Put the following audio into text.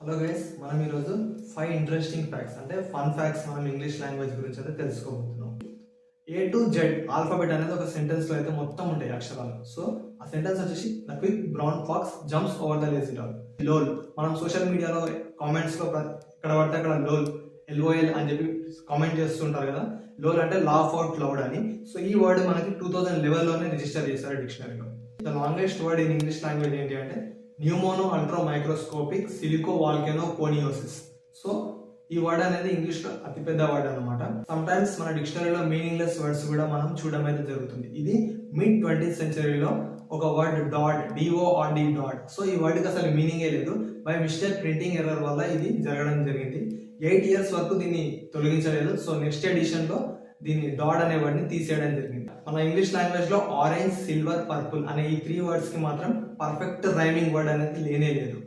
Hello guys, మనం ఈరోజు 5 interesting facts అంటే ఫన్ ఫ్యాక్ట్స్ మనం ఇంగ్లీష్ లాంగ్వేజ్ గురించి అయితే తెలుసుకోబోతున్నాం. ఏ టు జెడ్ ఆల్ఫాబెట్ అనేది ఒక సెంటెన్స్ లో అయితే మొత్తం ఉంటాయి అక్షరాలు. సో ఆ సెంటెన్స్ వచ్చేసి the quick brown fox jumps over the lazy dog. Lol మనం సోషల్ మీడియాలో కామెంట్స్ లో ఇక్కడ పడితే అక్కడ లోల్ ఎల్ఓఎల్ అని చెప్పి కామెంట్ చేస్తుంటారు కదా. లోల్ అంటే లాఫ్ అవుట్ లౌడ్ అని. సో ఈ వర్డ్ మనకి 2011 లోనే రిజిస్టర్ చేశారు డిక్షనరీలో. The longest word in English language ఏంటి అంటే pneumonoultramicroscopicsilicovolcanoconiosis. So ఈ వర్డ్ అనేది ఇంగ్లీష్ లో అతిపెద్ద వర్డ్ అనమాట. సమ్ టైమ్స్ మన డిక్షనరీలో మీనింగ్లెస్ వర్డ్స్ కూడా మనం చూడడం అయితే జరుగుతుంది. ఇది మిడ్ 20th సెంచరీలో ఒక వర్డ్ డాట్ డిఓఆర్డి డాట్. సో ఈ వర్డ్ కి అసలు మీనింగే లేదు. బై మిస్టేక్ ప్రింటింగ్ ఎర్రర్ వల్ల ఇది జరగడం జరిగింది. 8 years వరకు దీన్ని తొలగించలేదు. సో నెక్స్ట్ ఎడిషన్ లో దీన్ని డాట్ అనే వర్డ్ ని తీసేయడం జరిగింది. మన ఇంగ్లీష్ లాంగ్వేజ్ లో ఆరెంజ్, సిల్వర్, పర్పుల్ అనే ఈ 3 words కి మాత్రం పర్ఫెక్ట్ రైమింగ్ వర్డ్ అనేది లేనే లేదు.